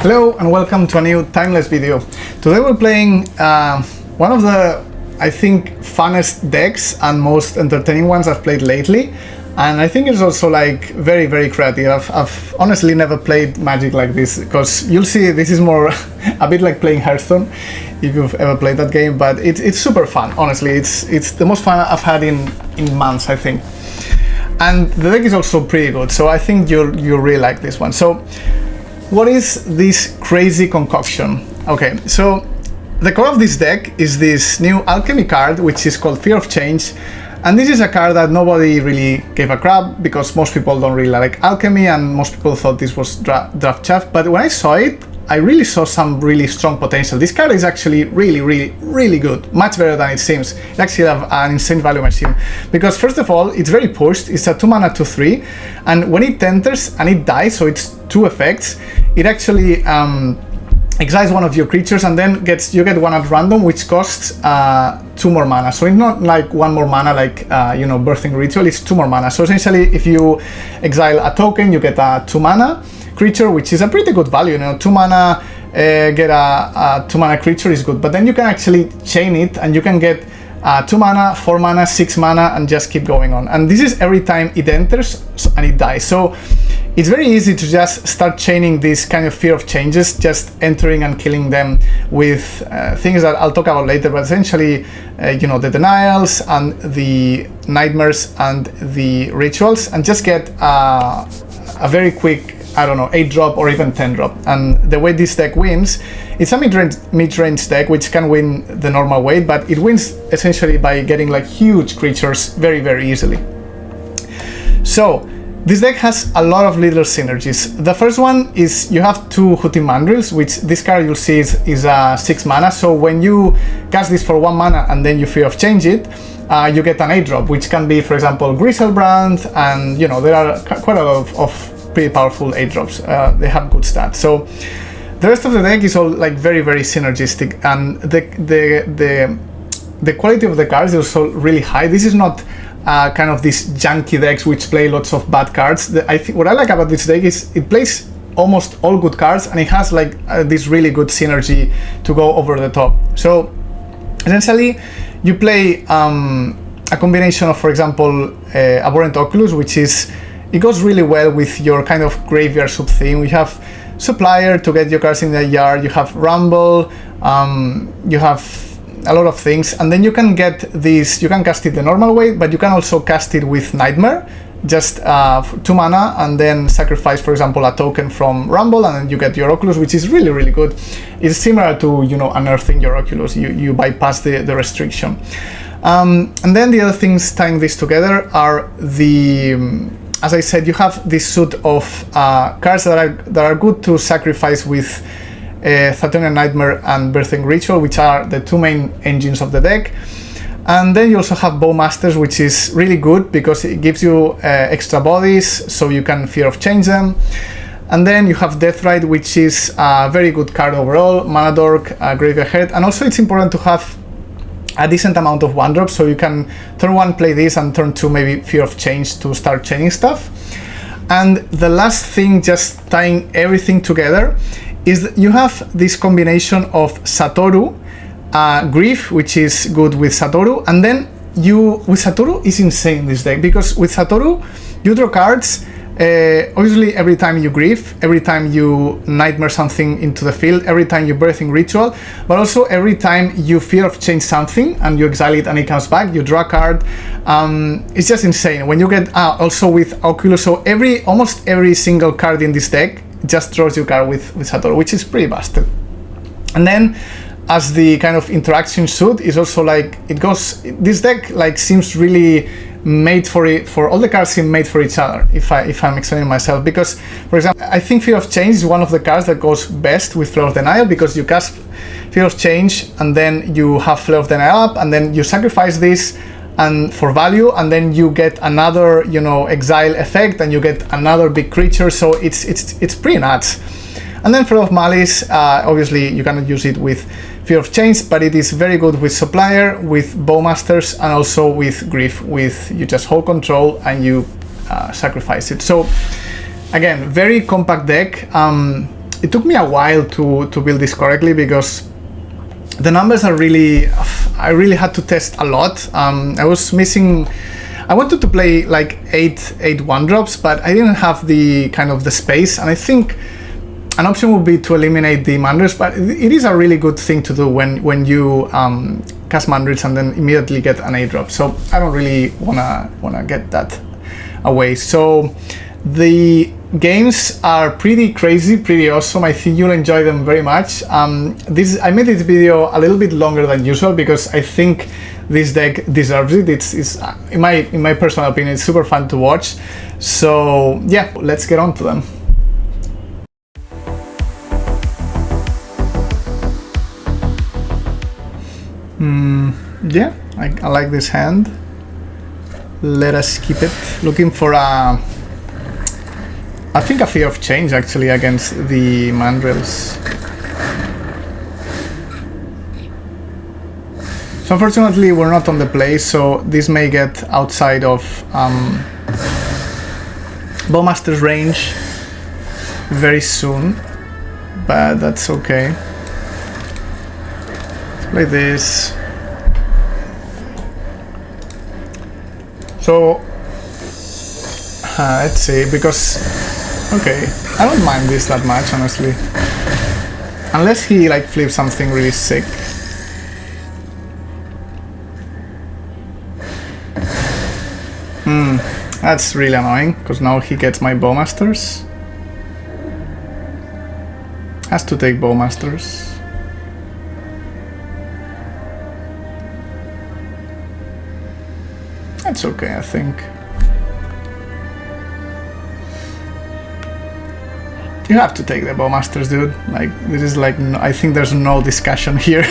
Hello and welcome to a new timeless video. Today we're playing one of the, I think, funnest decks and most entertaining ones I've played lately. And I think it's also like very creative. I've honestly never played Magic like this, because you'll see this is more a bit like playing Hearthstone if you've ever played that game, but it's super fun. Honestly, it's the most fun I've had in months, I think. And the deck is also pretty good, so I think you'll really like this one. So what is this crazy concoction? Okay, so the core of this deck is this new alchemy card, which is called Fear of Change. And this is a card that nobody really gave a crap, because most people don't really like alchemy and most people thought this was draft chaff. But when I saw it, I really saw some really strong potential. This card is actually really good, much better than it seems. It actually has an insane value machine, because first of all, it's very pushed. It's a 2 mana 2/3, and when it enters and it dies, so it's 2 effects, it actually exiles one of your creatures, and then you get one at random, which costs 2 more mana. So it's not like 1 more mana like Birthing Ritual, it's 2 more mana. So essentially, if you exile a token, you get a 2 mana creature, which is a pretty good value. 2 mana, get a 2 mana creature is good, but then you can actually chain it and you can get 2 mana, 4 mana, 6 mana, and just keep going on. And this is every time it enters and it dies. So it's very easy to just start chaining this kind of Fear of Changes, just entering and killing them with things that I'll talk about later, but essentially, the denials and the nightmares and the rituals, and just get a very quick, 8-drop or even 10-drop. And the way this deck wins, it's a mid-range deck, which can win the normal way, but it wins essentially by getting like huge creatures very easily. So this deck has a lot of little synergies. The first one is you have 2 Hooting Mandrills, which this card you'll see is 6 mana. So when you cast this for 1 mana and then you Fear of Change it, you get an 8-drop, which can be, for example, Griselbrand, and there are quite a lot of pretty powerful 8-drops. They have good stats. So the rest of the deck is all like very synergistic, and the quality of the cards is also really high. This is not kind of these junky decks which play lots of bad cards. I think what I like about this deck is it plays almost all good cards, and it has like this really good synergy to go over the top. So essentially, you play a combination of, for example, Abhorrent Oculus, which it goes really well with your kind of graveyard sub theme. We have Supplier to get your cards in the yard, you have Rumble, you have a lot of things, and then you can get these, you can cast it the normal way, but you can also cast it with Nightmare, just 2 mana, and then sacrifice, for example, a token from Rumble, and then you get your Oculus, which is really good. It's similar to unearthing your Oculus. You bypass the restriction. And then the other things tying this together are as I said, you have this suit of cards that are good to sacrifice with Saturnian Nightmare and Birthing Ritual, which are the 2 main engines of the deck. And then you also have Bowmasters, which is really good because it gives you extra bodies, so you can Fear of Change them. And then you have Deathrite, which is a very good card overall, Mana Dork, Graveyard Head, and also it's important to have a decent amount of 1-drops, so you can turn 1 play this and turn 2 maybe Fear of Change to start chaining stuff. And the last thing, just tying everything together, is that you have this combination of Satoru, Grief, which is good with Satoru, and then with Satoru is insane this deck, because with Satoru you draw cards. Obviously, every time you Grief, every time you Nightmare something into the field, every time you Birthing Ritual, but also every time you Fear of Change something and you exile it and it comes back, you draw a card. It's just insane. When you get also with Oculus, so almost every single card in this deck just draws you a card with Satoru, which is pretty busted. And then, as the kind of interaction suit is also like this deck like seems really made for all the cards seem made for each other, if I'm explaining myself, because for example, I think Fear of Change is one of the cards that goes best with Flare of Denial, because you cast Fear of Change and then you have Flare of Denial up, and then you sacrifice this and for value, and then you get another exile effect and you get another big creature, so it's pretty nuts. And then Flare of Malice, obviously you cannot use it with Fear of Change, but it is very good with Supplier, with Bowmasters, and also with Grief, you just hold control and you sacrifice it. So again, very compact deck. it took me a while to build this correctly because the numbers are really, I really had to test a lot. I was missing, I wanted to play like 8 1-drops, but I didn't have the kind of the space, and I think an option would be to eliminate the mandrills, but it is a really good thing to do when you cast mandrills and then immediately get an 8-drop. So I don't really wanna get that away. So the games are pretty crazy, pretty awesome. I think you'll enjoy them very much. I made this video a little bit longer than usual because I think this deck deserves it. It's in my personal opinion, it's super fun to watch. So yeah, let's get on to them. Yeah, I like this hand. Let us keep it. Looking for I think a Fear of Change actually against the mandrills. So unfortunately we're not on the play, so this may get outside of Bowmaster's range very soon, but that's okay. Let's play this. So let's see, because okay, I don't mind this that much honestly, unless he like flips something really sick. That's really annoying because now he gets my Bowmasters. Has to take Bowmasters. That's okay, I think. You have to take the Bowmasters, dude. Like, this is like, no, I think there's no discussion here.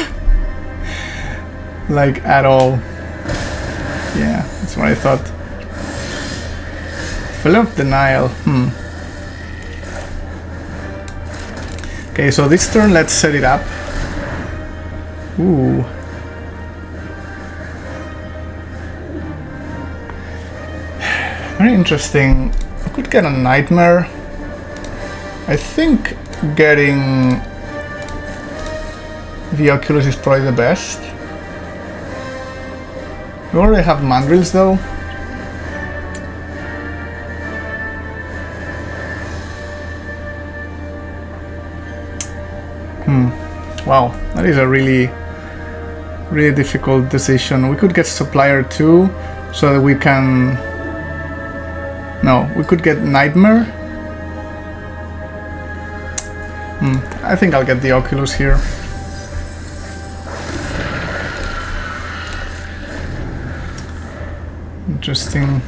Like, at all. Yeah, that's what I thought. Fill of Denial. Okay, so this turn, let's set it up. Ooh. Very interesting. I could get a Nightmare. I think getting the Oculus is probably the best. We already have mandrills though. Wow, that is a really difficult decision. We could get Supplier too, so that we can... No, we could get Nightmare. I think I'll get the Oculus here. Interesting.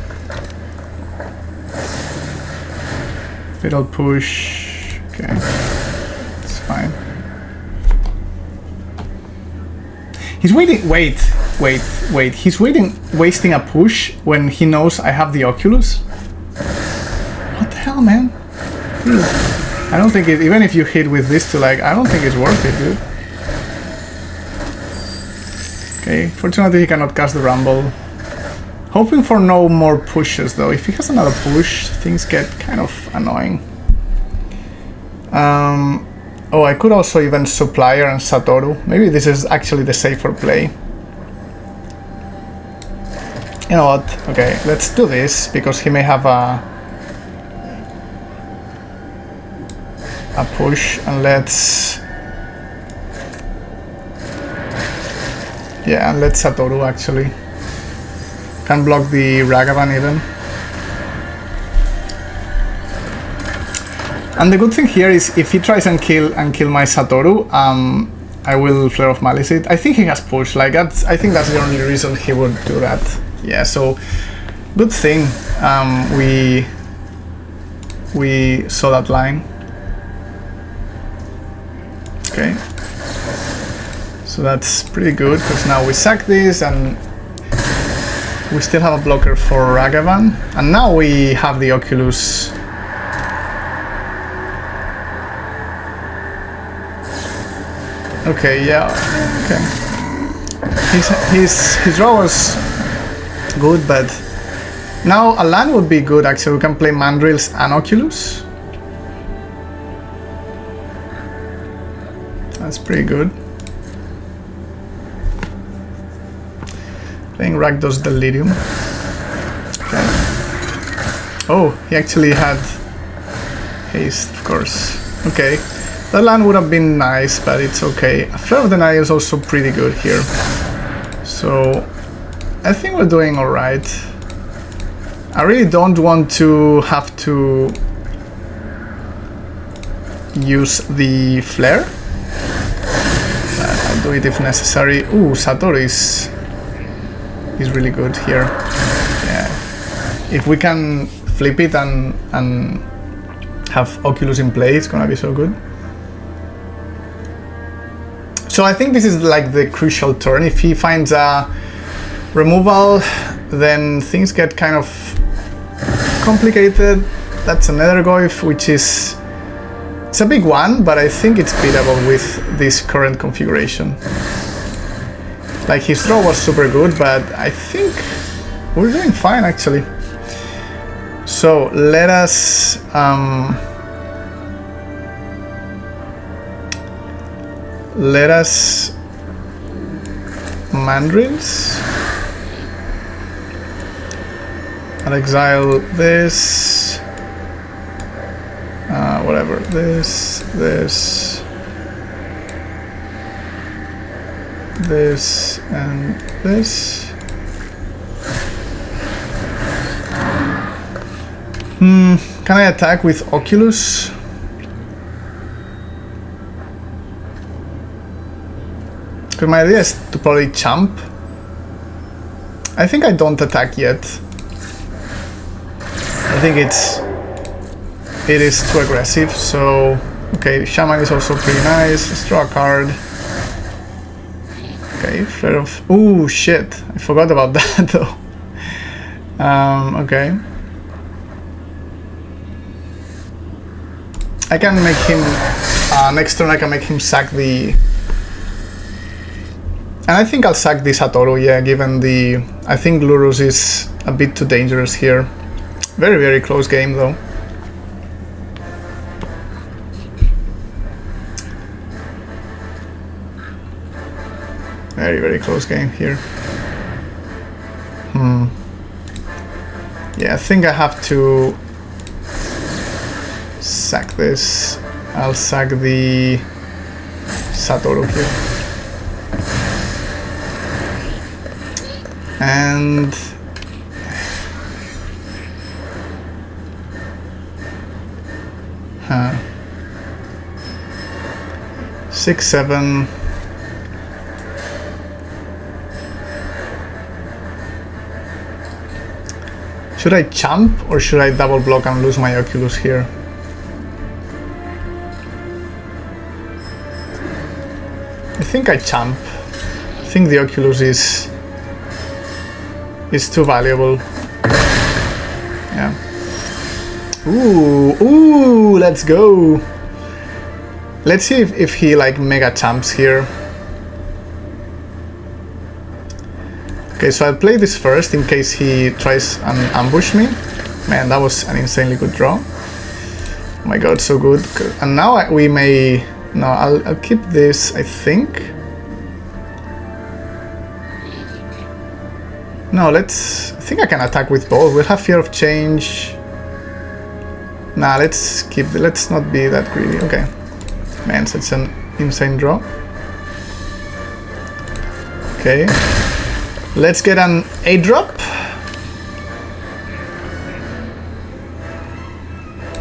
Fatal Push. Okay, it's fine. He's waiting. Wait. He's wasting a push when he knows I have the Oculus. What the hell, man? Dude, I don't think it. Even if you hit with this to like, I don't think it's worth it, dude. Okay, fortunately he cannot cast the Rumble. Hoping for no more pushes though. If he has another push, things get kind of annoying. Oh, I could also even Supplier and Satoru. Maybe this is actually the safer play. You know what? Okay, let's do this because he may have a push, and let's... Yeah, and let's Satoru actually. Can block the Ragavan even. And the good thing here is if he tries and kill my Satoru, I will Flare of Malice it. I think he has push. Like that's, I think that's the only reason he would do that. Yeah. So good thing we saw that line. Okay. So that's pretty good because now we sack this and we still have a blocker for Ragavan, and now we have the Oculus. Okay, yeah, okay. His draw was good, but now a land would be good actually. We can play Mandrills and Oculus. That's pretty good. Playing Rakdos Delirium. Okay. Oh, he actually had haste, of course. Okay. That land would have been nice, but it's okay. A Flare of the Night is also pretty good here. So I think we're doing alright. I really don't want to have to use the Flare. I'll do it if necessary. Ooh, Satoru is really good here. Yeah. If we can flip it and have Oculus in play, it's gonna be so good. So I think this is like the crucial turn. If he finds a removal, then things get kind of complicated. That's another Goif, which is... It's a big one, but I think it's beatable with this current configuration. Like, his draw was super good, but I think we're doing fine, actually. So, let us... Mandrills. I'll exile this. Whatever. This, and this. Can I attack with Oculus? Because my idea is to probably champ. I think I don't attack yet. I think it is too aggressive, so... Okay, Shaman is also pretty nice. Let's draw a card. Okay, Flare of... Ooh, shit. I forgot about that, though. Okay. I can make him... next turn I can make him sack the... And I think I'll sack the Satoru, yeah, given the... I think Lurrus is a bit too dangerous here. Very, very close game, though. Very, very close game here. Yeah, I think I have to sack this. I'll sack the Satoru here. And... 6, 7... Should I champ or should I double block and lose my Oculus here? I think I champ. I think the Oculus is too valuable. Yeah. Ooh, let's go. Let's see if he like mega champs here. Okay, so I'll play this first in case he tries and ambush me. Man, that was an insanely good draw. Oh my god, so good. And now we may... No, I'll keep this, I think. No, let's... I think I can attack with both. We'll have Fear of Change. Nah, let's keep... Let's not be that greedy. Okay. Man, such an insane draw. Okay. Let's get an 8-drop.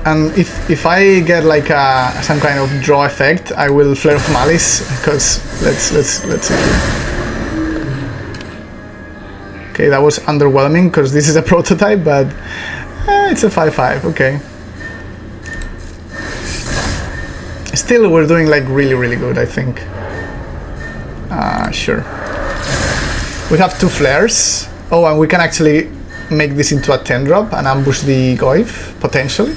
And if I get like some kind of draw effect, I will Flare of Malice, because let's see. Okay, that was underwhelming because this is a prototype, but it's a 5/5. Okay. Still, we're doing like really good, I think. Sure. We have 2 flares. Oh, and we can actually make this into a 10-drop and ambush the Goif, potentially.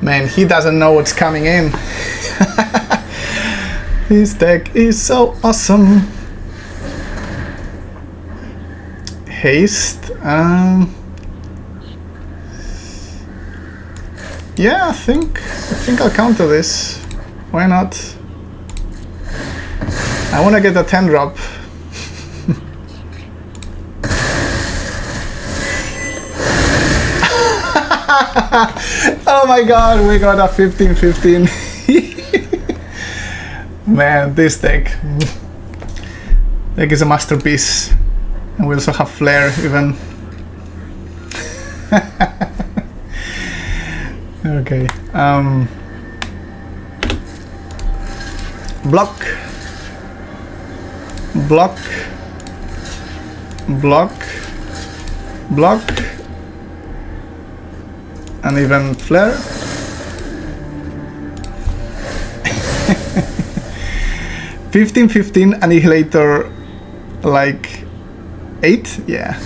Man, he doesn't know what's coming in. This deck is so awesome. Haste. Yeah, I think I'll counter this. Why not? I want to get a 10 drop. Oh my god, we got a 15-15. Man, this deck is a masterpiece. And we also have Flare even. Okay. Block. Block. Block. Block. And even Flare. $15-15 Annihilator, like 8? Yeah.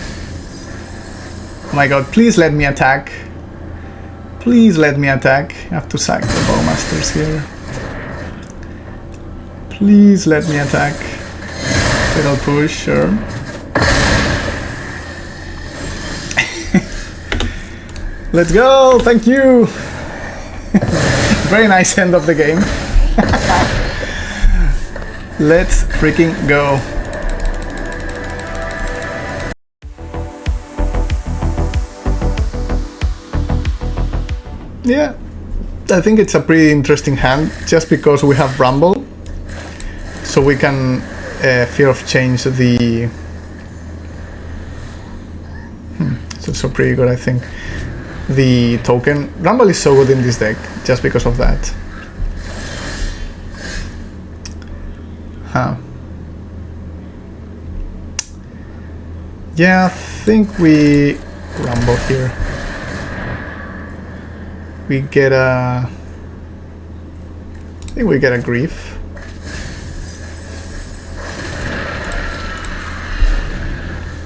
Oh my god, please let me attack. Please let me attack. I have to sack the Bowmasters here. Please let me attack. Little push, sure. Let's go! Thank you! Very nice end of the game. Let's freaking go. Yeah, I think it's a pretty interesting hand, just because we have Rumble, so we can Fear of Change the... It's also pretty good, I think. The token. Rumble is so good in this deck, just because of that. Huh. Yeah, I think we Rumble here. We get a... I think we get a Grief.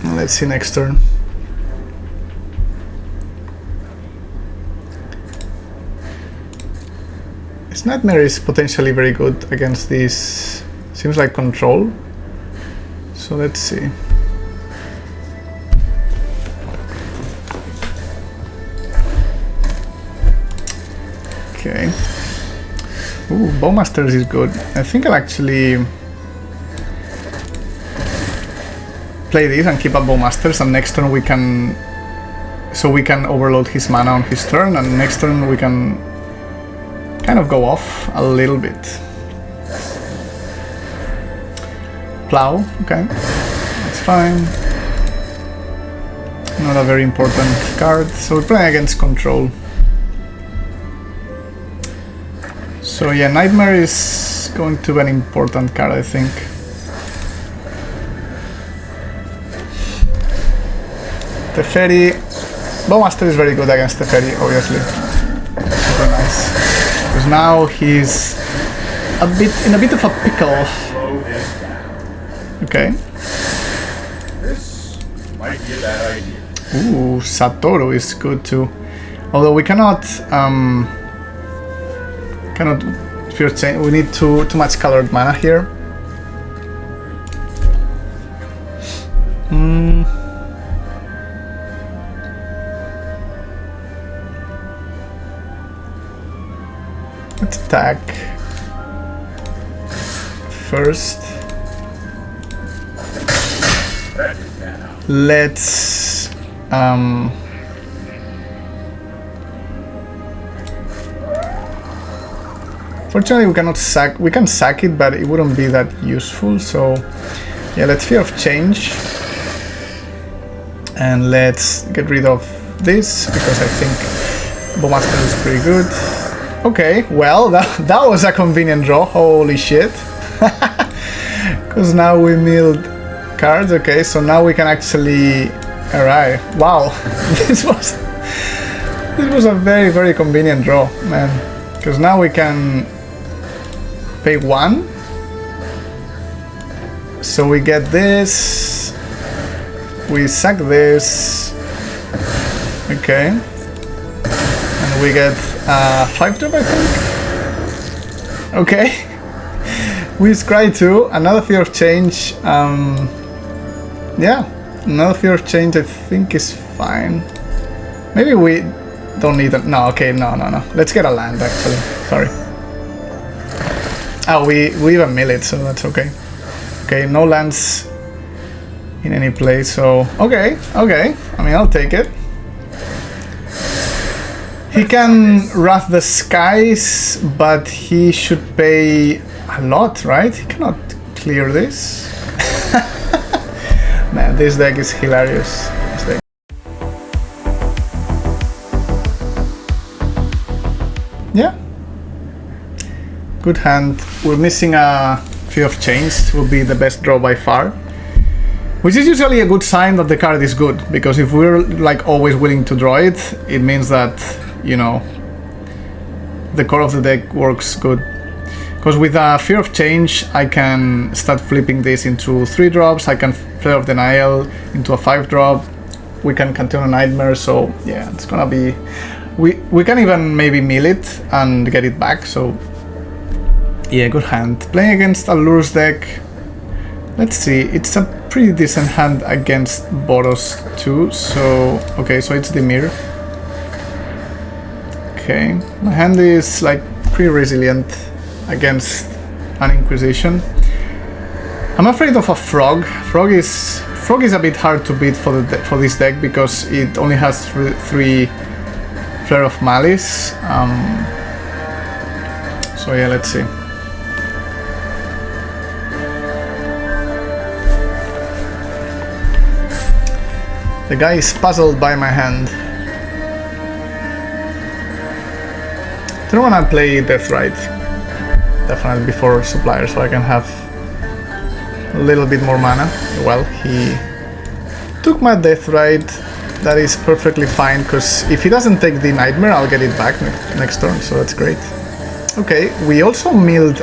Let's see next turn. This Nightmare is potentially very good against this, seems like control. So let's see. Okay. Ooh, Bowmasters is good. I think I'll actually play this and keep up Bowmasters, and next turn we can... So we can overload his mana on his turn, and next turn we can kind of go off a little bit. Plow, okay. That's fine. Not a very important card, so we're playing against control. So yeah, Nightmare is going to be an important card, I think. Teferi. Bowmaster is very good against Teferi, obviously. Super nice. Because now he's in a bit of a pickle. Okay. This might be a bad idea. Ooh, Satoru is good too. Although we cannot Fear Change. We need too much colored mana here. Let's attack first. Let's fortunately we cannot sack. We can sack it, but it wouldn't be that useful. So yeah, let's Fear of Change, and let's get rid of this because I think Bowmaster is pretty good. Okay, well, that was a convenient draw. Holy shit. Because now we milled cards. Okay, so now we can actually... Alright, wow. This was a very, very convenient draw, man. Because now we can pay 1. So we get this. We sack this. Okay. And we get 5 drop, I think. Okay. We scry 2. Another Fear of Change. Yeah. Another Fear of Change I think is fine. Maybe we don't need it. No, okay, no. Let's get a land actually. Sorry. Oh, we even mill it, so that's okay. Okay, no lands in any place, so okay. I mean, I'll take it. He can Wrath the Skies, but he should pay a lot, right? He cannot clear this. Man, this deck is hilarious. This deck. Yeah. Good hand. We're missing a Fear of Change. Will be the best draw by far. Which is usually a good sign that the card is good, because if we're like always willing to draw it, it means that, you know, the core of the deck works good. Because with a Fear of Change, I can start flipping this into 3 drops, I can Flare of Denial into a 5 drop, we can Cantina Nightmare, so yeah, it's gonna be... We can even maybe mill it and get it back, so yeah, good hand. Playing against a Lurrus deck, let's see, it's a pretty decent hand against Boros too, so okay, so it's Dimir. Okay, my hand is like pretty resilient against an Inquisition. I'm afraid of a Frog. Frog is a bit hard to beat for this deck because it only has 3 Flare of Malice. So yeah, let's see. The guy is puzzled by my hand. I don't want to play Death Ride definitely before Supplier, so I can have a little bit more mana. Well, he took my Death Ride. That is perfectly fine, because if he doesn't take the Nightmare, I'll get it back next turn, so that's great. Okay, we also milled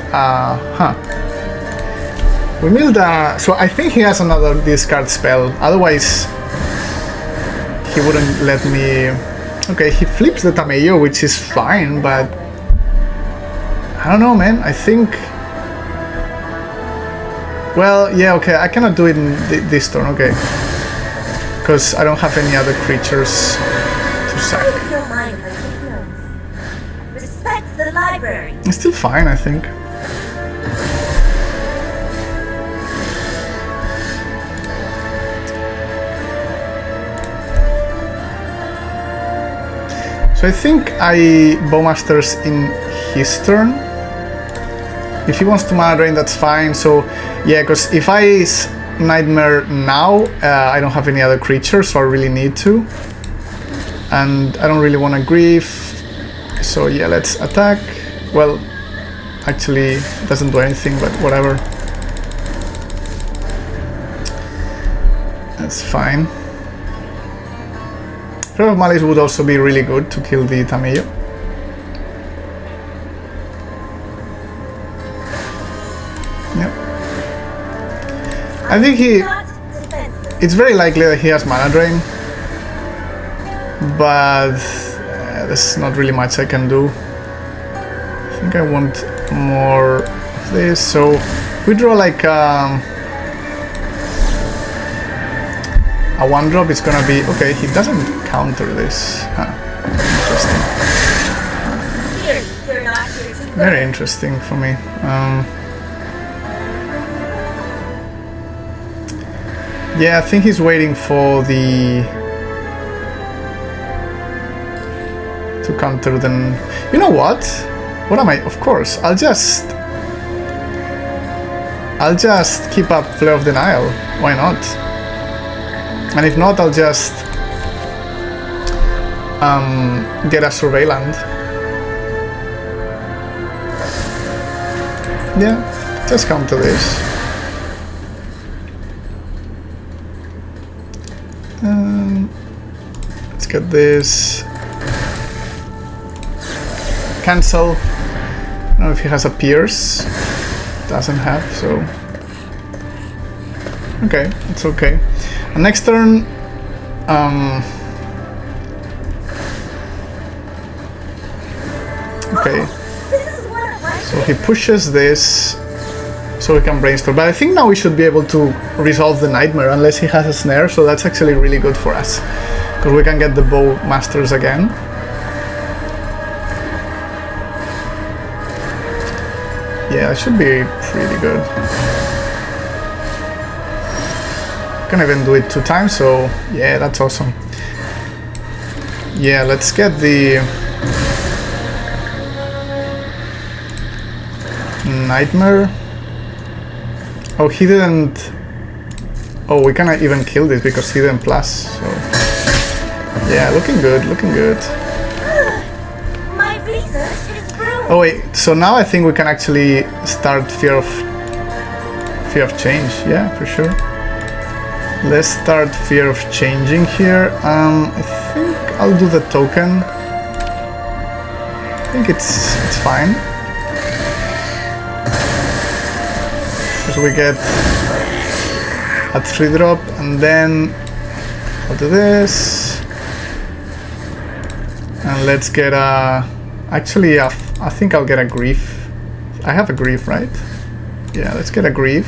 we milled so I think he has another discard spell, otherwise he wouldn't let me... Okay, he flips the Tamayo, which is fine, but I don't know, man. I think... Well, yeah, okay, I cannot do it in this turn, okay. Because I don't have any other creatures to sack. Respect the library. It's still fine, I think. So I think I Bowmasters in his turn. If he wants to mana drain, that's fine. So yeah, because if I Nightmare now, I don't have any other creatures, so I really need to. And I don't really want to Grief. So yeah, let's attack. Well, actually, it doesn't do anything, but whatever. That's fine. Flare of Malice would also be really good to kill the Tamayo. Yep. I think it's very likely that he has mana drain, but there's not really much I can do. I think I want more of this, so if we draw like a 1-drop, it's gonna be... Okay, he doesn't counter this. Interesting. Very interesting for me. Yeah, I think he's waiting for the... to counter then... You know what? What am I... Of course, I'll just keep up Flare of Denial. Why not? And if not, I'll just get a Surveillant. Yeah, just counter this. Let's get this. Cancel. I don't know if he has a Pierce. Doesn't have, so... Okay, it's okay. And next turn, okay, so he pushes this so we can brainstorm, but I think now we should be able to resolve the Nightmare unless he has a Snare, so that's actually really good for us because we can get the Bowmasters again. Yeah, it should be pretty good. Can even do it 2 times, so yeah, that's awesome. Yeah, let's get the Nightmare. Oh, he didn't. Oh, we cannot even kill this because he didn't plus. So yeah, looking good, looking good. My research is ruined. Oh wait, so now I think we can actually start Fear of Change. Yeah, for sure. Let's start Fear of Changing here. I think I'll do the token. I think it's fine. Because we get a 3-drop, and then I'll do this. And let's get a... Actually, I think I'll get a Grief. I have a Grief, right? Yeah, let's get a Grief.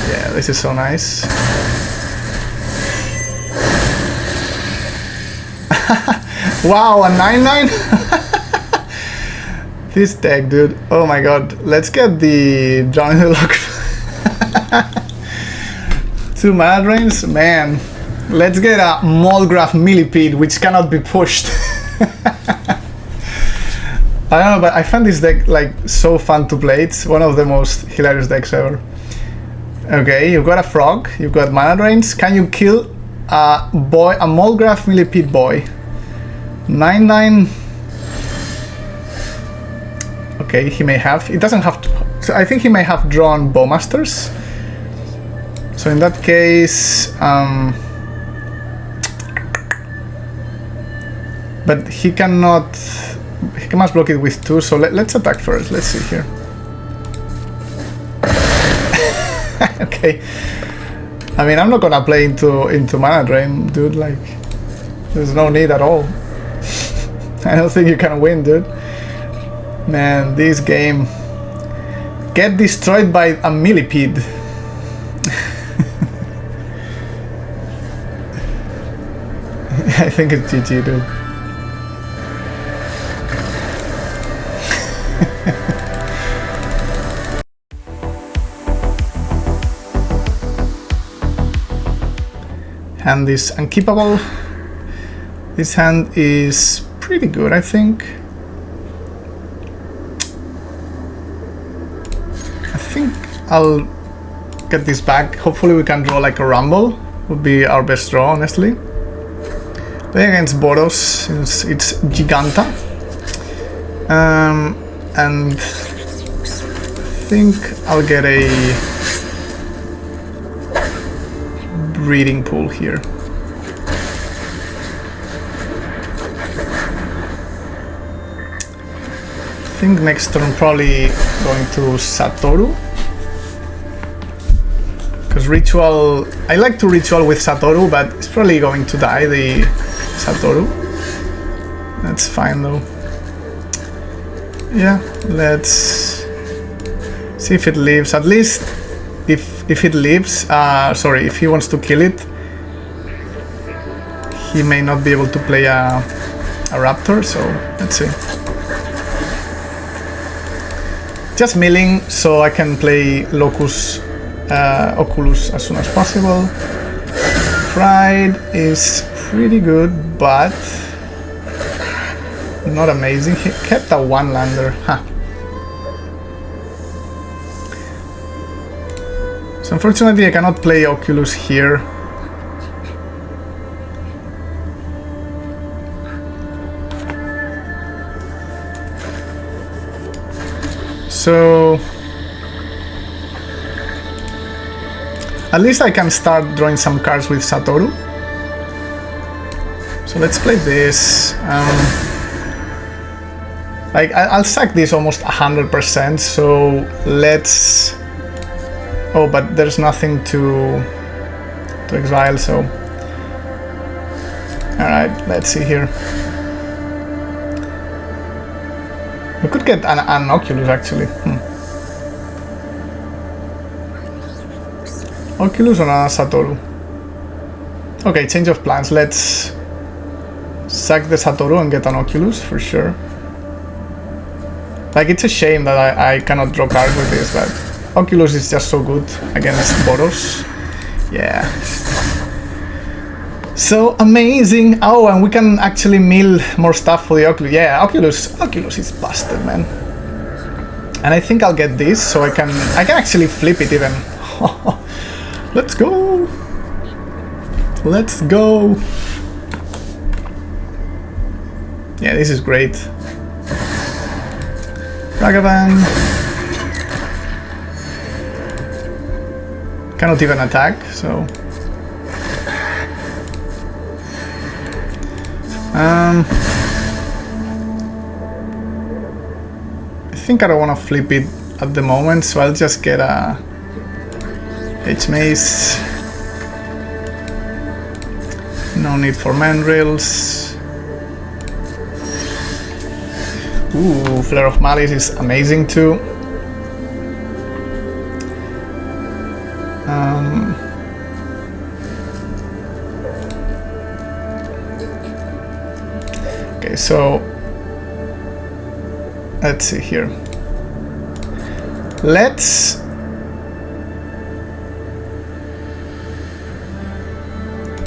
Yeah, this is so nice. Wow, a 9/9? This deck, dude. Oh my god. Let's get the Drown in the Lock. 2 mana drains? Man. Let's get a Molgraph Millipede, which cannot be pushed. I don't know, but I find this deck like so fun to play. It's one of the most hilarious decks ever. Okay, you've got a frog, you've got mana drains. Can you kill a Molgraph Millipede boy? 9/9. Okay, he may have. It doesn't have to. So I think he may have drawn Bowmasters. So in that case, but he cannot. He must block it with 2. So let's attack first. Let's see here. Okay. I mean, I'm not gonna play into mana drain, dude. Like, there's no need at all. I don't think you can win, dude. Man, this game. Get destroyed by a millipede. I think it's GG, dude. Hand is unkeepable. This hand is pretty good, I think. I think I'll get this back. Hopefully we can draw like a Rumble. Would be our best draw, honestly. Playing against Boros, since it's Giganta. And I think I'll get a Breeding Pool here. I think next turn probably going to Satoru. Because Ritual, I like to Ritual with Satoru, but it's probably going to die, the Satoru. That's fine though. Yeah, let's see if it lives. At least if it lives, sorry, if he wants to kill it, he may not be able to play a Raptor, so let's see. Just milling so I can play Locus Oculus as soon as possible. Pride is pretty good, but not amazing. He kept a 1-lander. Huh. So unfortunately I cannot play Oculus here. So at least I can start drawing some cards with Satoru. So let's play this. Like I'll sack this almost 100%. So let's. Oh, but there's nothing to exile. So all right, let's see here. We could get an Oculus actually. Oculus or a Satoru? Okay, change of plans. Let's sack the Satoru and get an Oculus for sure. Like, it's a shame that I cannot draw cards with this, but Oculus is just so good against Boros. Yeah. So amazing. Oh, and we can actually mill more stuff for the Oculus. Yeah, Oculus is busted, man. And I think I'll get this, so I can actually flip it even. Let's go. Let's go. Yeah, this is great. Ragavan. Cannot even attack, so. I think I don't want to flip it at the moment, so I'll just get a H-Mace. No need for mandrills. Ooh, Flare of Malice is amazing too. Okay, so let's see here. Let's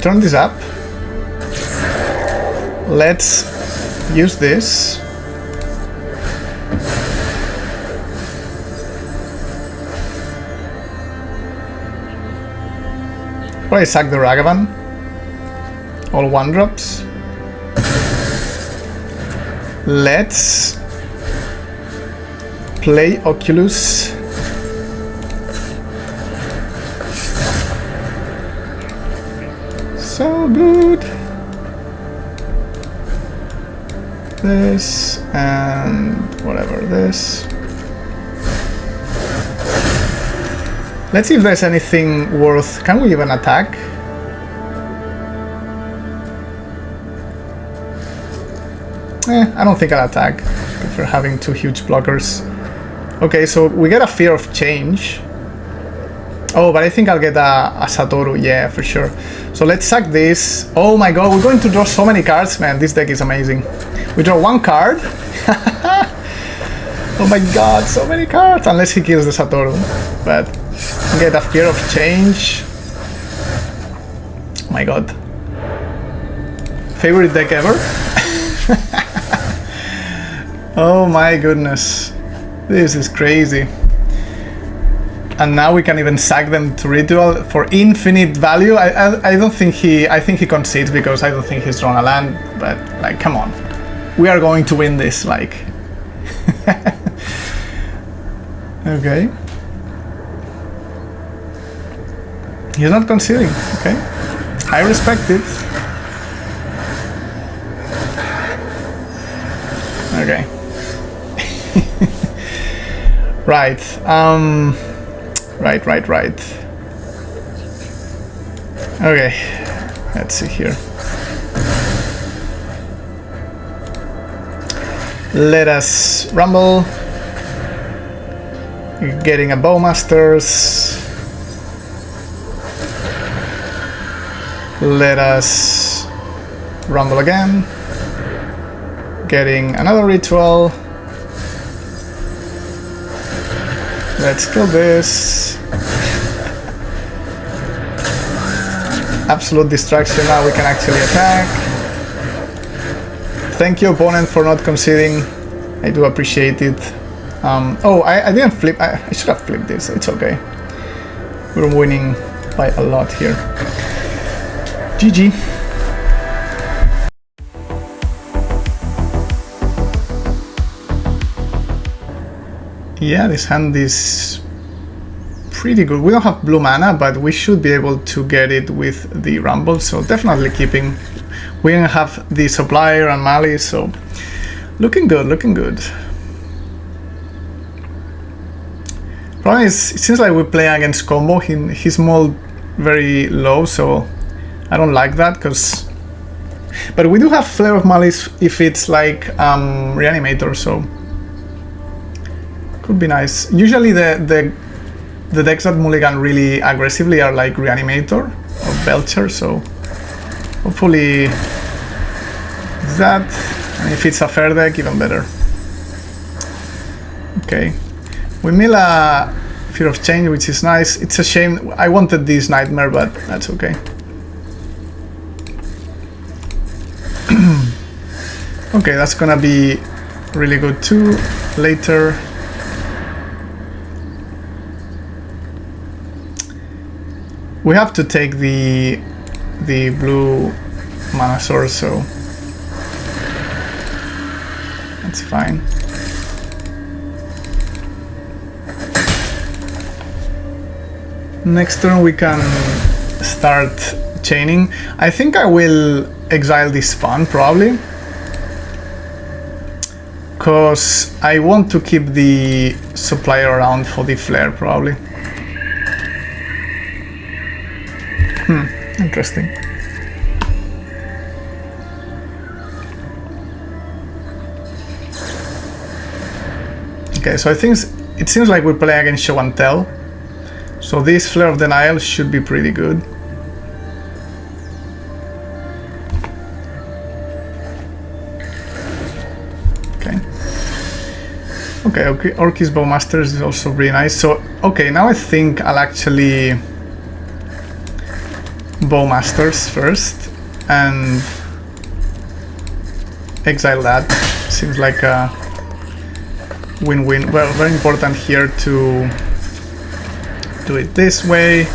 turn this up. Let's use this. Probably sack the Ragavan. All 1-drops. Let's play Oculus. So good. This and whatever this. Let's see if there's anything worth. Can we even attack? I don't think I'll attack if we're having two huge blockers. Okay, so we get a Fear of Change. Oh, but I think I'll get a Satoru, yeah, for sure. So let's sack this. Oh my god, we're going to draw so many cards, man. This deck is amazing. We draw one card. Oh my god, so many cards. Unless he kills the Satoru. But get a Fear of Change. Oh my god. Favorite deck ever? Oh my goodness. This is crazy. And now we can even sack them to Ritual for infinite value. I don't think I think he concedes because I don't think he's drawn a land, but like, come on. We are going to win this, like. Okay. He's not conceding, okay. I respect it. Okay. Right. Right. Okay. Let's see here. Let us rumble. Getting a Bowmasters. Let us rumble again. Getting another Ritual. Let's kill this. Absolute distraction, now we can actually attack. Thank you, opponent, for not conceding. I do appreciate it. Oh, I didn't flip. I should have flipped this. It's okay. We're winning by a lot here. GG. Yeah, this hand is pretty good. We don't have blue mana, but we should be able to get it with the Rumble, so definitely keeping. We don't have the Supplier and Malice, so looking good, looking good. Problem is, it seems like we play against combo. He's mold very low, so I don't like that, because... But we do have Flare of Malice if it's like Reanimator, so... Could be nice. Usually the decks that mulligan really aggressively are like Reanimator or Belcher, so hopefully that, and if it's a fair deck, even better. Okay. We mill a Fear of Change, which is nice. It's a shame. I wanted this Nightmare, but that's okay. Okay, that's gonna be really good too later. We have to take the blue mana source, so that's fine. Next turn we can start chaining. I think I will exile this spawn probably, because I want to keep the supplier around for the flare probably. Interesting. Okay, so I think it seems like we play against Show and Tell. So this Flare of Denial should be pretty good. Okay, Orcus Bowmasters is also really nice. So, okay, now I think I'll actually Bowmasters first and exile that. Seems like a win-win. Well, very important here to do it this way.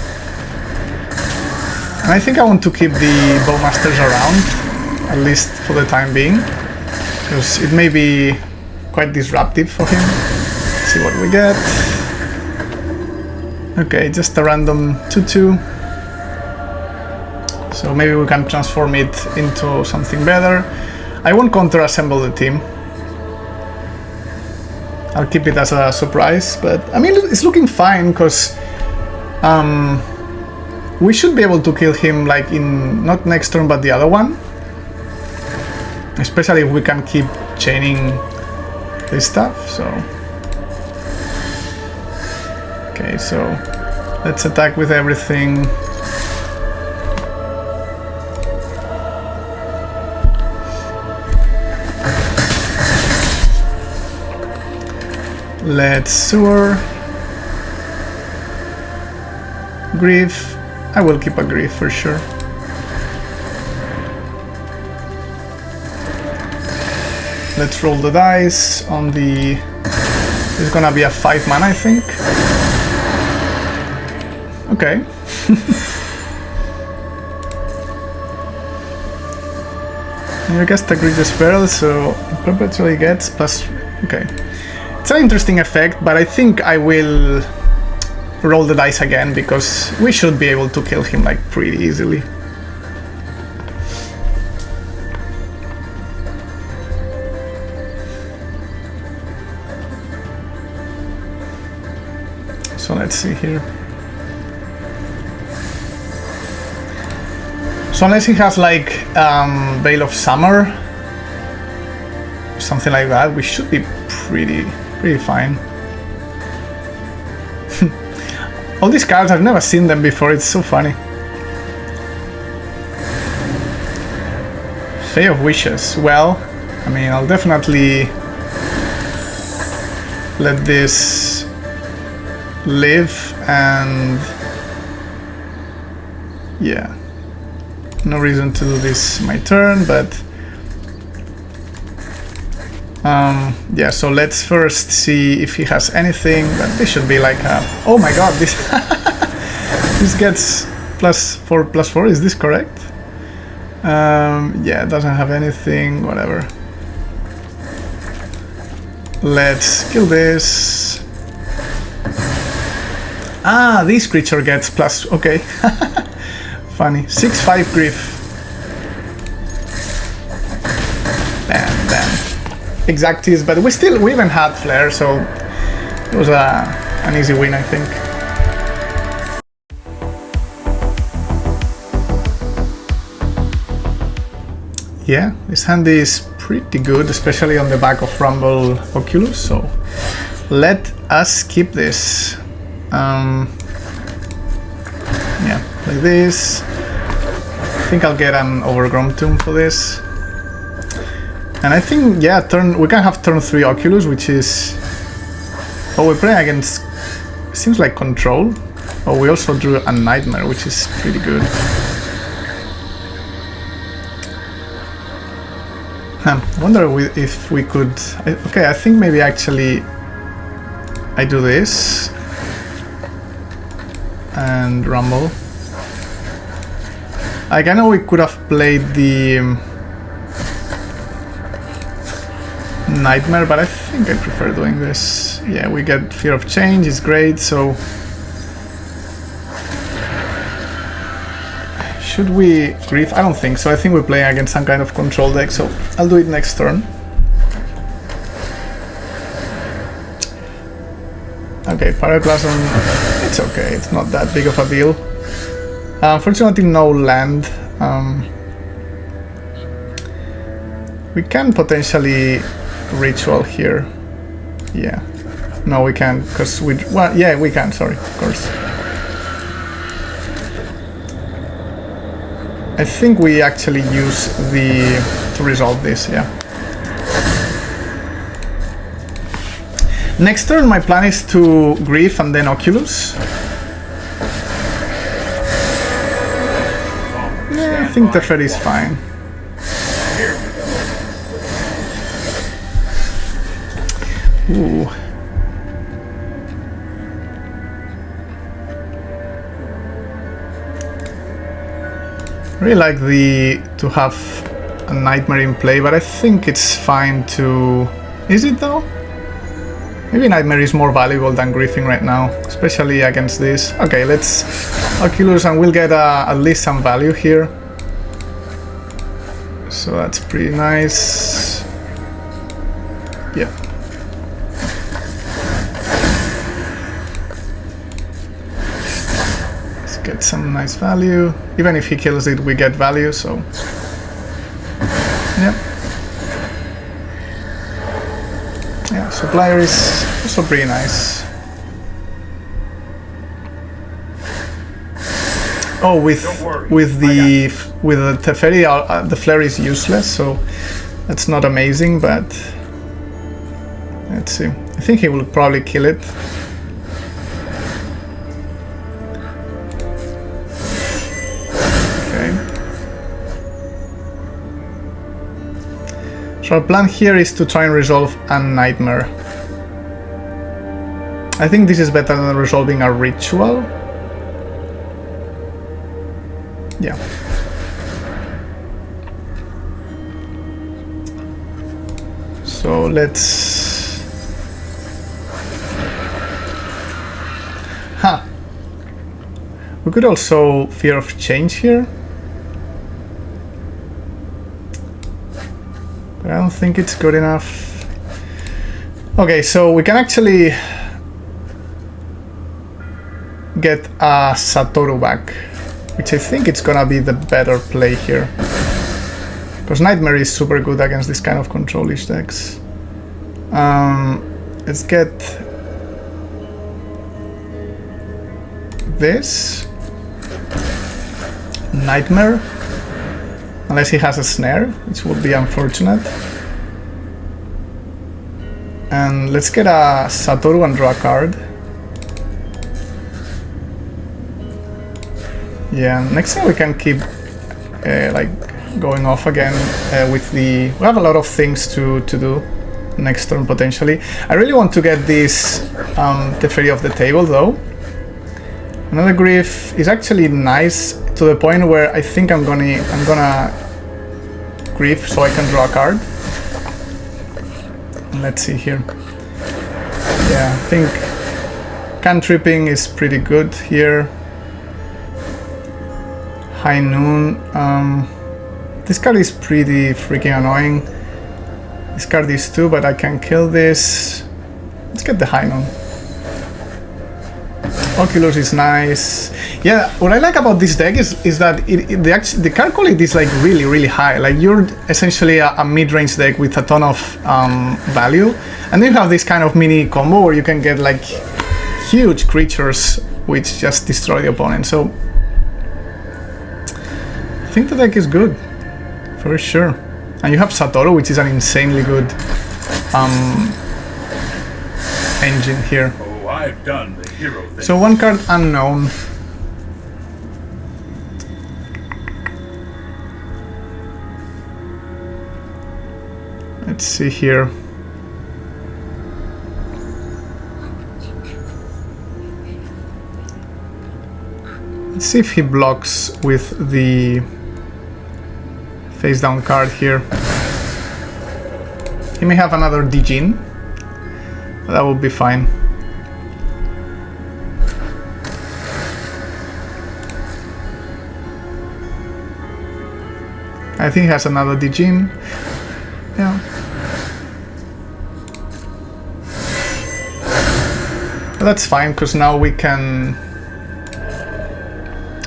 And I think I want to keep the Bowmasters around, at least for the time being, because it may be quite disruptive for him. Let's see what we get. Okay, just a random 2/2. So maybe we can transform it into something better. I won't counter-assemble the team. I'll keep it as a surprise, but I mean, it's looking fine, because we should be able to kill him like in, not next turn, but the other one. Especially if we can keep chaining this stuff, so. Okay, so let's attack with everything. Let's sewer. Grief. I will keep a grief for sure. Let's roll the dice on the... It's gonna be a 5 mana, I think. Okay. You cast a Grievous Peril, so it perpetually gets plus... Okay. It's an interesting effect, but I think I will roll the dice again, because we should be able to kill him like pretty easily. So let's see here. So unless he has like Veil of Summer, something like that, we should be pretty fine. All these cards, I've never seen them before, it's so funny. Fae of Wishes, well, I mean, I'll definitely let this live, and yeah, no reason to do this my turn, but yeah, so let's first see if he has anything, but this should be like a... Oh my god, this this gets +4/+4, is this correct? Yeah, it doesn't have anything, whatever. Let's kill this. Ah, this creature gets plus... Okay. Funny. 6/5 Grief. Bam, bam. Exacties, but we even had Flare, so it was an easy win, I think. Yeah, this hand is pretty good, especially on the back of Rumble Oculus, so let us keep this. Yeah, like this. I think I'll get an Overgrown Tomb for this. And I think, yeah, we can have turn 3 Oculus, which is Oh, we're playing against, seems like control. Oh, we also drew a nightmare, which is pretty good. I wonder if we could... Okay, I think maybe actually I do this and rumble. Like, I know we could have played the nightmare, but I think I prefer doing this. Yeah, we get fear of change, it's great, so... Should we grief? I don't think so. I think we're playing against some kind of control deck, so I'll do it next turn. Okay, Pyroclasm, it's okay, it's not that big of a deal. Unfortunately, no land. We can potentially ritual here. Yeah. No, we can't, because we... Well, yeah, we can, sorry, of course. I think we actually use to resolve this, yeah. Next turn, my plan is to Grief and then Oculus. Yeah, I think the Fairy is fine. Ooh. I really like to have a Nightmare in play, but I think it's fine to... Is it though? Maybe Nightmare is more valuable than Griefing right now, especially against this. Okay, let's Oculus and we'll get at least some value here. So that's pretty nice. Yeah. Get some nice value. Even if he kills it, we get value, so... Yeah. Yeah, Supplier is also pretty nice. Oh, with the Teferi, the Flare is useless, so that's not amazing, but... Let's see. I think he will probably kill it. So our plan here is to try and resolve a Nightmare. I think this is better than resolving a Ritual. Yeah. So let's... Huh. We could also Fear of Change here. But I don't think it's good enough. Okay, so we can actually get a Satoru back, which I think it's gonna be the better play here. Because Nightmare is super good against this kind of control-ish decks. Let's get this Nightmare, unless he has a Snare, which would be unfortunate. And let's get a Satoru and draw a card. Yeah, next thing we can keep like going off again with the... We have a lot of things to do next turn potentially. I really want to get this Teferi off the table though. Another Grief is actually nice to the point where I think I'm gonna Grief so I can draw a card. Let's see here. Yeah, I think cantripping is pretty good here. High Noon. This card is pretty freaking annoying. This card is too, but I can kill this. Let's get the High Noon. Oculus is nice. Yeah, what I like about this deck is that the card quality is like really high. Like you're essentially a mid-range deck with a ton of value, and then you have this kind of mini combo where you can get like huge creatures which just destroy the opponent. So I think the deck is good for sure. And you have Satoru, which is an insanely good engine here. Oh, I've done the hero thing. So one card unknown. Let's see here. Let's see if he blocks with the face down card here. He may have another Dijin. That would be fine. I think he has another Dijin. Yeah. But that's fine, because now we can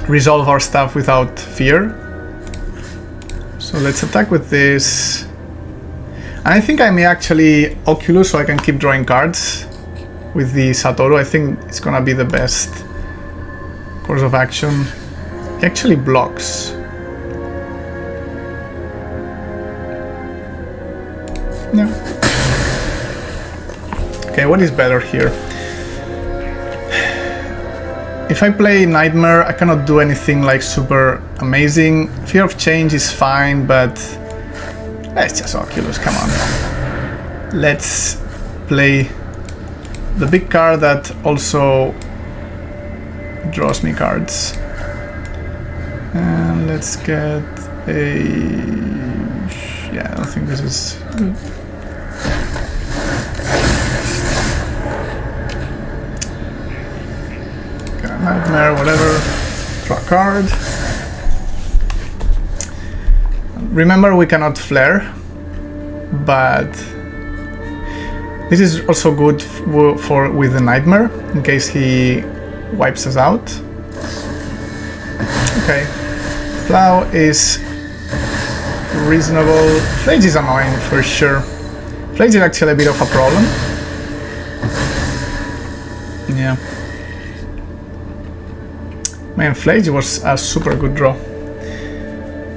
resolve our stuff without fear. So let's attack with this. And I think I may actually Oculus so I can keep drawing cards with the Satoru. I think it's gonna be the best course of action. He actually blocks. No. Okay, what is better here? If I play Nightmare, I cannot do anything like super amazing. Fear of Change is fine, but let's just Oculus, come on. Let's play the big card that also draws me cards. And let's get a... yeah, I don't think this is good. Nightmare, whatever. Draw a card. Remember, we cannot flare, but this is also good for with the Nightmare in case he wipes us out. Okay, Plow is reasonable. Flage is annoying for sure. Flage is actually a bit of a problem. Yeah. Man, Flage was a super good draw.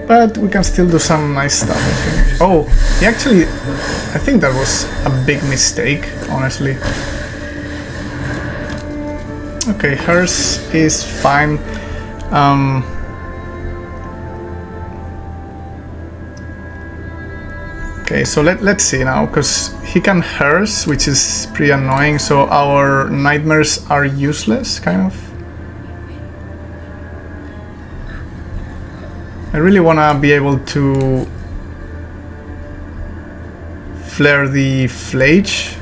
But we can still do some nice stuff, I think. Oh, he actually... I think that was a big mistake, honestly. Okay, hers is fine. Okay, so let's see now, because he can hers, which is pretty annoying, so our Nightmares are useless, kind of. I really want to be able to flare the Flage.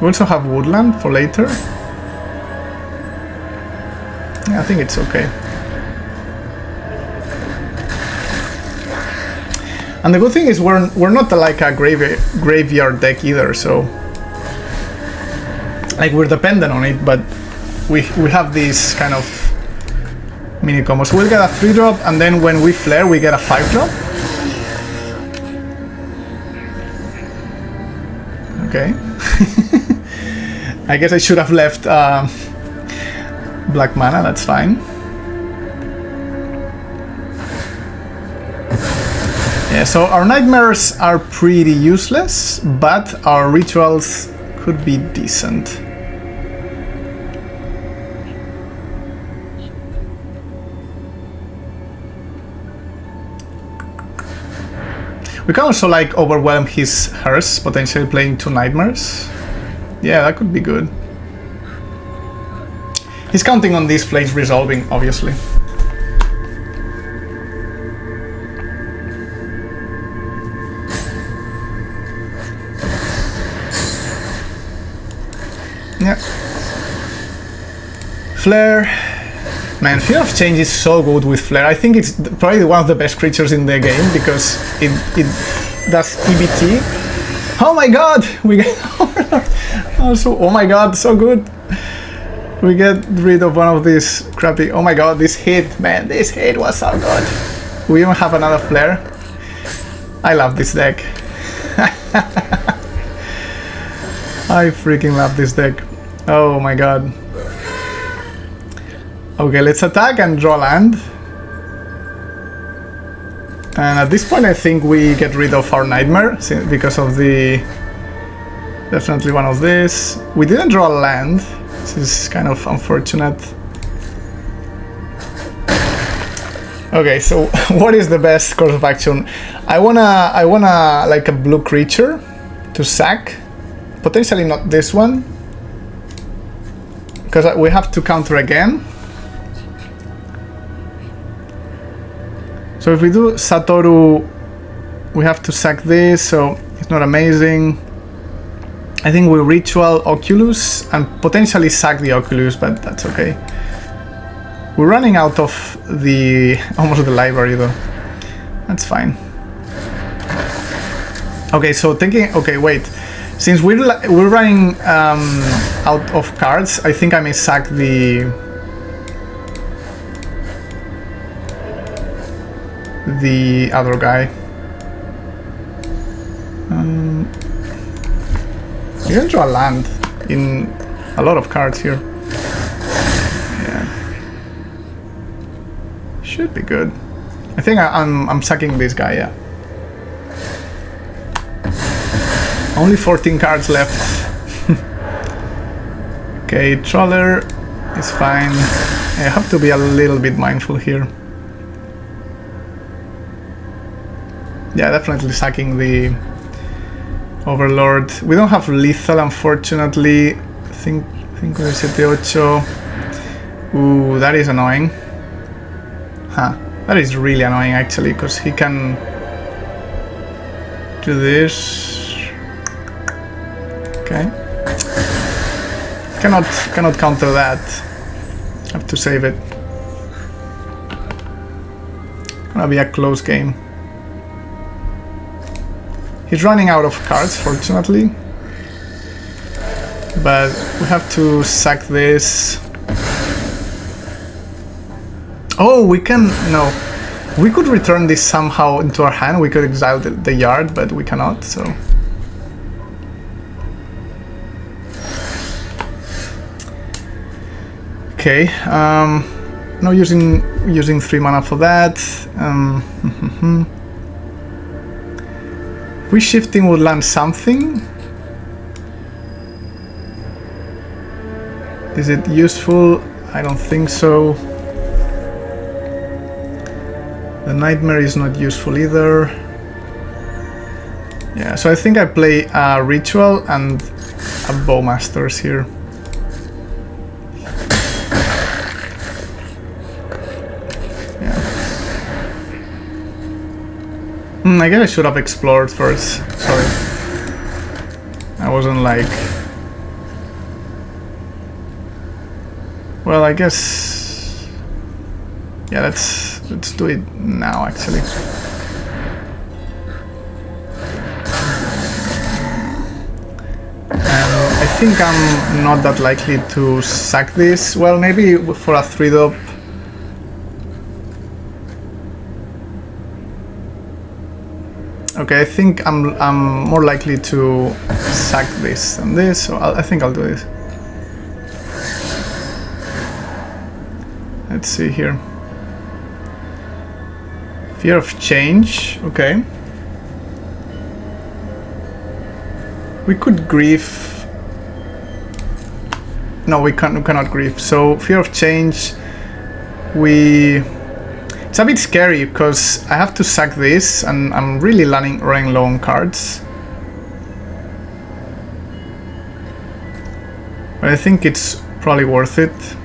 We also have Woodland for later. Yeah, I think it's okay. And the good thing is we're not like a graveyard deck either, so like we're dependent on it, but we have these kind of mini combos. We'll get a 3-drop, and then when we flare, we get a 5-drop. Okay. I guess I should have left black mana, that's fine. Yeah, so our Nightmares are pretty useless, but our rituals could be decent. We can also like overwhelm his hers, potentially playing 2 Nightmares. Yeah, that could be good. He's counting on these Flames resolving, obviously. Yeah. Flare. Man, Fear of Change is so good with Flare. I think it's probably one of the best creatures in the game because it does EBT. Oh my god! We get also, oh my god, so good! We get rid of one of these crappy... Oh my god, this hit, man, this hit was so good! We even have another Flare. I love this deck. I freaking love this deck. Oh my god. Okay, let's attack and draw land. And at this point I think we get rid of our Nightmare because of the... Definitely one of this. We didn't draw a land. This is kind of unfortunate. Okay, so what is the best course of action? I wanna like a blue creature to sack. Potentially not this one, because we have to counter again. So if we do Satoru, we have to sack this, so it's not amazing. I think we Ritual Oculus and potentially sack the Oculus, but that's okay. We're running out of the almost the library though. That's fine. Okay, so thinking. Okay, wait. Since we're running out of cards, I think I may sack the other guy. You can draw a land in a lot of cards here. Yeah, should be good. I think I'm sacking this guy. Yeah. Only 14 cards left. Okay, Troller is fine. I have to be a little bit mindful here. Yeah, definitely sacking the Overlord. We don't have lethal, unfortunately. I think with 7-8. Ooh, that is annoying. Huh. That is really annoying actually, because he can do this. Okay. Cannot counter that. Have to save it. Gonna be a close game. He's running out of cards, fortunately. But we have to sack this. Oh, we can... No. We could return this somehow into our hand. We could exile the yard, but we cannot, so... Okay, no using 3 mana for that. Reshifting would land something. Is it useful? I don't think so. The Nightmare is not useful either. Yeah, so I think I play a Ritual and a Bowmasters here. I guess I should have explored first. Sorry. I wasn't like... Well, I guess... Yeah, let's do it now, actually. I think I'm not that likely to sack this. Well, maybe for a 3-drop. Okay, I think I'm more likely to sack this than this, so I think I'll do this. Let's see here. Fear of change, okay. We could grief. No, we cannot grief. So fear of change. It's a bit scary because I have to sack this, and I'm really running low on cards. But I think it's probably worth it.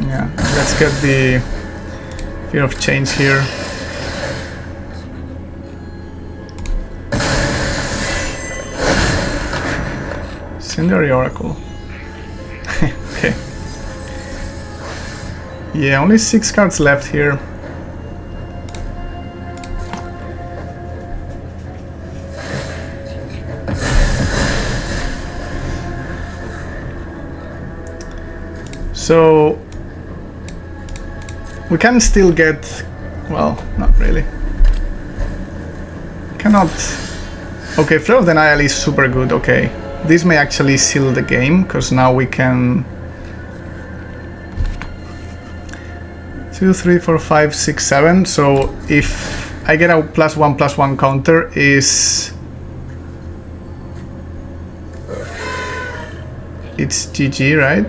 Yeah, let's get the fear of change here. Incendiary Oracle. Okay. Yeah, only 6 cards left here. So we can still get, well, not really. Cannot. Okay, Flare of Denial is super good. Okay, this may actually seal the game because now we can. 2, 3, 4, 5, 6, 7. So if I get a +1/+1 counter is... It's GG, right?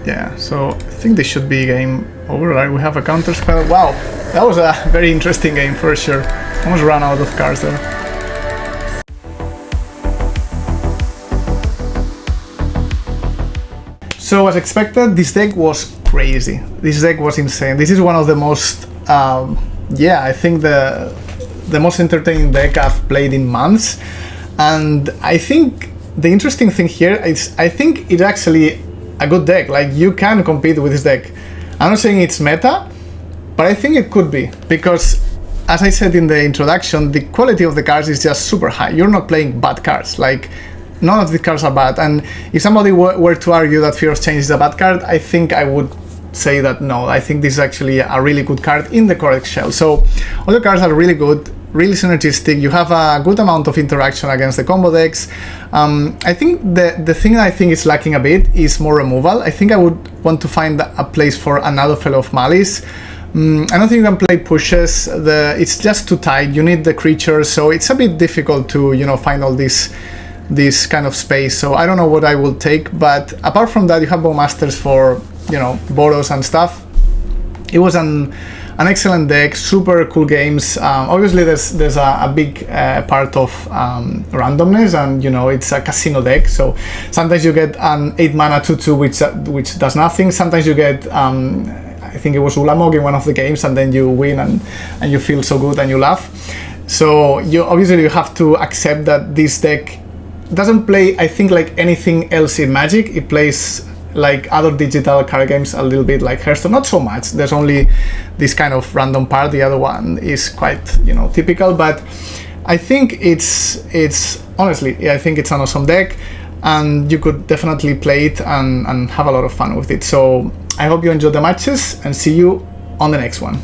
Yeah, so I think this should be game over, right? We have a counter spell. Wow, that was a very interesting game for sure. Almost ran out of cards there. So as expected, this deck was crazy. This deck was insane. This is one of the most, yeah, I think the most entertaining deck I've played in months. And I think the interesting thing here is I think it's actually a good deck. Like, you can compete with this deck. I'm not saying it's meta, but I think it could be, because as I said in the introduction, the quality of the cards is just super high. You're not playing bad cards. Like, none of the cards are bad. And if somebody were to argue that Fear of Change is a bad card, I think I would say that no. I think this is actually a really good card in the correct shell. So all the cards are really good, really synergistic. You have a good amount of interaction against the combo decks. I think the thing I think is lacking a bit is more removal. I think I would want to find a place for another Fellow of Malice. I don't think you can play pushes. It's just too tight. You need the creatures, so it's a bit difficult to, you know, find all this kind of space. So I don't know what I will take, but apart from that, you have Bowmasters for, you know, Boros and stuff. It was an excellent deck, super cool games. Obviously there's a big part of randomness, and you know, it's a casino deck, so sometimes you get an 8 mana 2/2 which does nothing. Sometimes you get I think it was Ulamog in one of the games, and then you win and you feel so good and you laugh. So you have to accept that this deck doesn't play, I think, like anything else in Magic. It plays like other digital card games a little bit, like Hearthstone. Not so much. There's only this kind of random part. The other one is quite, you know, typical. But I think it's honestly, yeah, I think it's an awesome deck, and you could definitely play it and have a lot of fun with it. So I hope you enjoyed the matches, and see you on the next one.